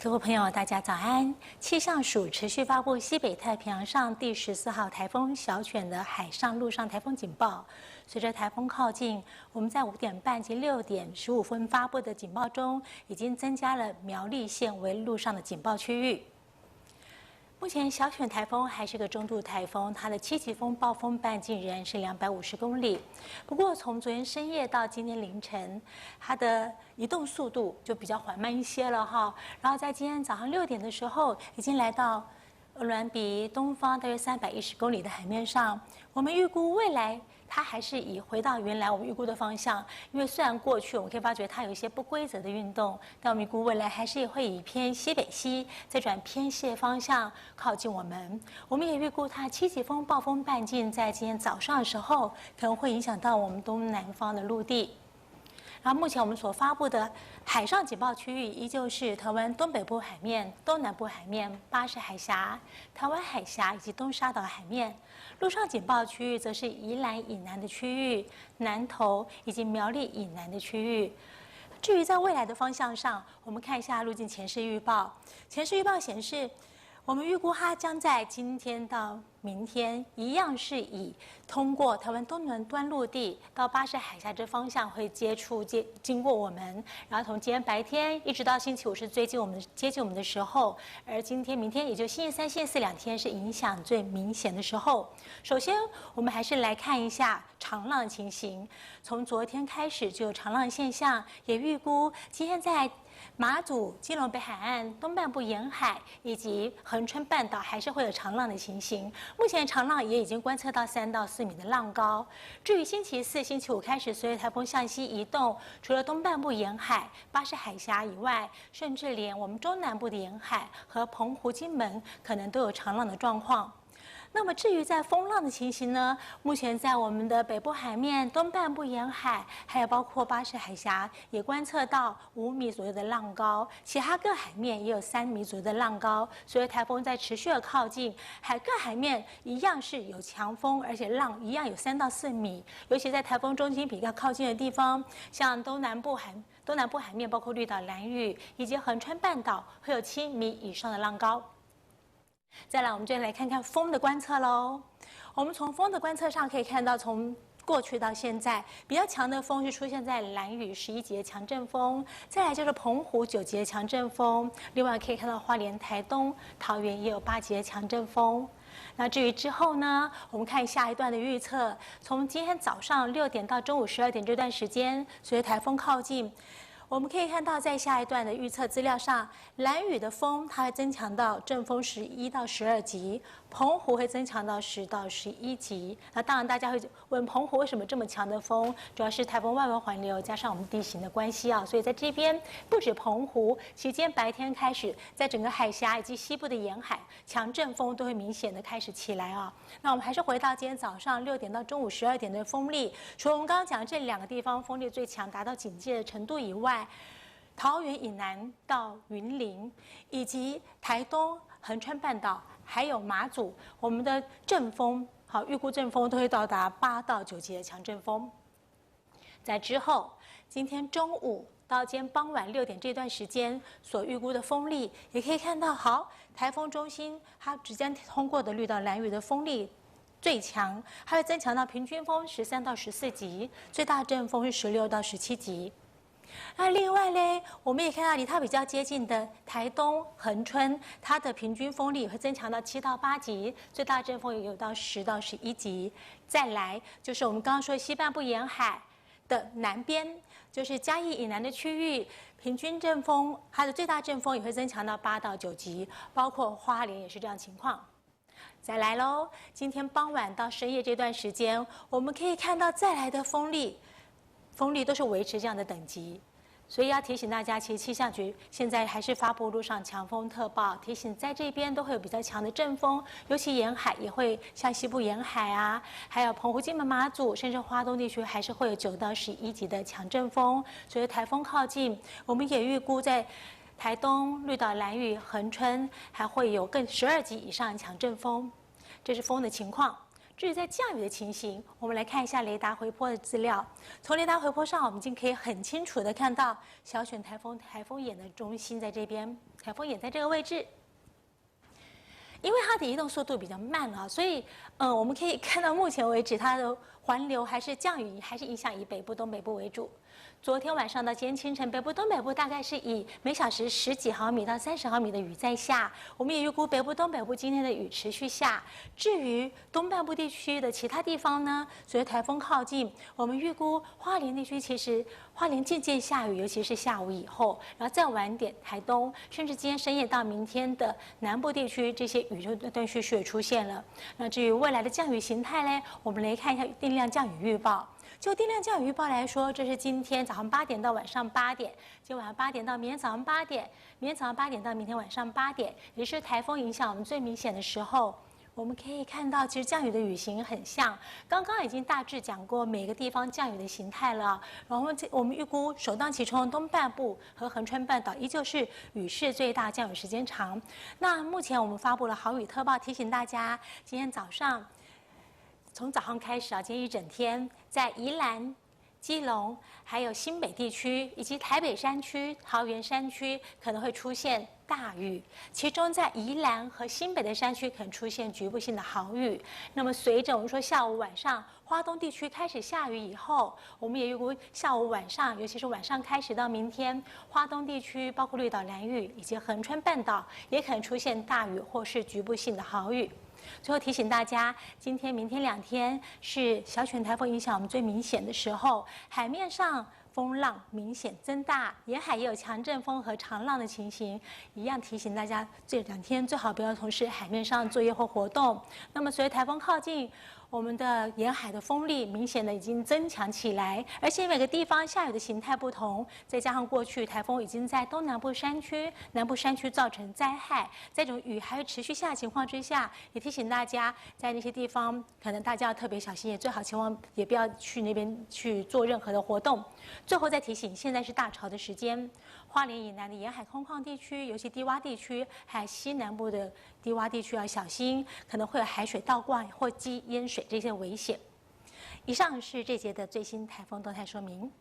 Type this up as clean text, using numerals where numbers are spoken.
各位朋友，大家早安！气象署持续发布西北太平洋上第14号台风小犬的海上、陆上台风警报。随着台风靠近，我们在5点半及6点15分发布的警报中，已经增加了苗栗县为陆上的警报区域。目前小犬台风还是个中度台风，它的7级风暴风半径仍然是250公里。不过从昨天深夜到今天凌晨，它的移动速度就比较缓慢一些了哈。然后在今天早上6点的时候，已经来到鹅銮鼻东方大约310公里的海面上。我们预估未来它还是以回到原来我们预估的方向，因为虽然过去我们可以发觉它有一些不规则的运动，但我们预估未来还是会以偏西北西再转偏西的方向靠近我们。我们也预估它7级风暴风半径在今天早上的时候可能会影响到我们东南方的陆地。然后目前我们所发布的海上警报区域依旧是台湾东北部海面、东南部海面、巴士海峡、台湾海峡以及东沙岛海面。陆上警报区域则是宜兰以南的区域、南投以及苗栗以南的区域。至于在未来的方向上，我们看一下路径前视预报。前视预报显示，我们预估它将在今天到明天一样是以通过台湾东南端陆地到巴士海峡这方向会经过我们，然后从今天白天一直到星期五是接近我们的时候，而今天、明天也就星期三、星期四2天是影响最明显的时候。首先，我们还是来看一下长浪的情形。从昨天开始就有长浪现象，也预估今天在马祖、基隆北海岸东半部沿海以及恒春半岛还是会有长浪的情形。目前长浪也已经观测到3到4米的浪高。至于星期四、星期五开始，随着台风向西移动，除了东半部沿海、巴士海峡以外，甚至连我们中南部的沿海和澎湖、金门可能都有长浪的状况。那么至于在风浪的情形呢？目前在我们的北部海面、东半部沿海，还有包括巴士海峡，也观测到5米左右的浪高，其他各海面也有3米左右的浪高。所以台风在持续的靠近，各海面一样是有强风，而且浪一样有3到4米。尤其在台风中心比较靠近的地方，像东南部海面，包括绿岛、兰屿以及恒春半岛，会有7米以上的浪高。再来，我们就来看看风的观测喽。我们从风的观测上可以看到，从过去到现在，比较强的风是出现在兰屿11级的强阵风，再来就是澎湖9级的强阵风，另外可以看到花莲、台东、桃园也有8级的强阵风。那至于之后呢，我们看下一段的预测，从今天早上6点到中午12点这段时间，随着台风靠近，我们可以看到，在下一段的预测资料上，兰屿的风它会增强到阵风11到12级，澎湖会增强到10到11级。那当然，大家会问澎湖为什么这么强的风？主要是台风外围环流加上我们地形的关系啊。所以在这边不止澎湖，其实今天白天开始，在整个海峡以及西部的沿海，强阵风都会明显的开始起来啊。那我们还是回到今天早上6点到中午12点的风力，除了我们刚刚讲的这2个地方风力最强，达到警戒的程度以外，桃园以南到云林，以及台东、恒春半岛，还有马祖，我们的阵风，预估阵风都会到达8到9级的强阵风。在之后，今天中午到今天傍晚6点这段时间所预估的风力，也可以看到，台风中心它直接通过的绿岛、兰屿的风力最强，它会增强到平均风13到14级，最大阵风是16到17级。那另外呢，我们也看到离它比较接近的台东、恒春，它的平均风力也会增强到7到8级，最大阵风也有到10到11级。再来就是我们刚刚说西半部沿海的南边，就是嘉义以南的区域，平均阵风它的最大阵风也会增强到8到9级，包括花莲也是这样情况。再来喽，今天傍晚到深夜这段时间，我们可以看到再来的风力都是维持这样的等级，所以要提醒大家，其实气象局现在还是发布陆上强风特报，提醒在这边都会有比较强的阵风，尤其沿海也会像西部沿海啊，还有澎湖、金门、马祖，甚至花东地区还是会有9到11级的强阵风。随着台风靠近，我们也预估在台东、绿岛、兰屿、恒春还会有更12级以上的强阵风，这是风的情况。至于在降雨的情形，我们来看一下雷达回波的资料。从雷达回波上，我们已经可以很清楚的看到小犬台风眼的中心在这边，台风眼在这个位置。因为它的移动速度比较慢啊，所以我们可以看到目前为止它的环流还是降雨还是影响以北部、东北部为主。昨天晚上到今天清晨，北部、东北部大概是以每小时10几毫米到30毫米的雨在下。我们也预估北部、东北部今天的雨持续下。至于东半部地区的其他地方呢，随着台风靠近，我们预估花莲地区其实花莲渐渐下雨，尤其是下午以后，然后再晚点台东，甚至今天深夜到明天的南部地区，这些雨就断断续续的出现了。那至于未来的降雨形态呢，我们来看一下定量降雨预报。就定量降雨预报来说，这是今天早上8点到晚上8点，今天晚上8点到明天早上8点，明天早上8点到明天晚上8点，也是台风影响我们最明显的时候。我们可以看到，其实降雨的雨型很像，刚刚已经大致讲过每个地方降雨的形态了。然后我们预估首当其冲东半部和恒春半岛依旧是雨势最大、降雨时间长。那目前我们发布了豪雨特报，提醒大家，今天早上从早上开始啊，今天一整天在宜兰、基隆、还有新北地区以及台北山区、桃园山区可能会出现大雨，其中在宜兰和新北的山区可能出现局部性的豪雨。那么随着我们说下午晚上花东地区开始下雨以后，我们也预估下午晚上，尤其是晚上开始到明天，花东地区包括绿岛、兰屿以及恒春半岛也可能出现大雨或是局部性的豪雨。最后提醒大家，今天、明天2天是小犬台风影响我们最明显的时候，海面上风浪明显增大，沿海也有强阵风和长浪的情形。一样提醒大家，这2天最好不要从事海面上作业或活动。那么随着台风靠近，我们的沿海的风力明显的已经增强起来，而且每个地方下雨的形态不同，再加上过去台风已经在东南部山区、南部山区造成灾害，在这种雨还会持续下的情况之下，也提醒大家在那些地方可能大家要特别小心，也最好千万也不要去那边去做任何的活动。最后再提醒，现在是大潮的时间，花莲以南的沿海空旷地区，尤其低洼地区，还有西南部的低洼地区要小心，可能会有海水倒灌或积淹水这些危险。以上是这节的最新台风动态说明。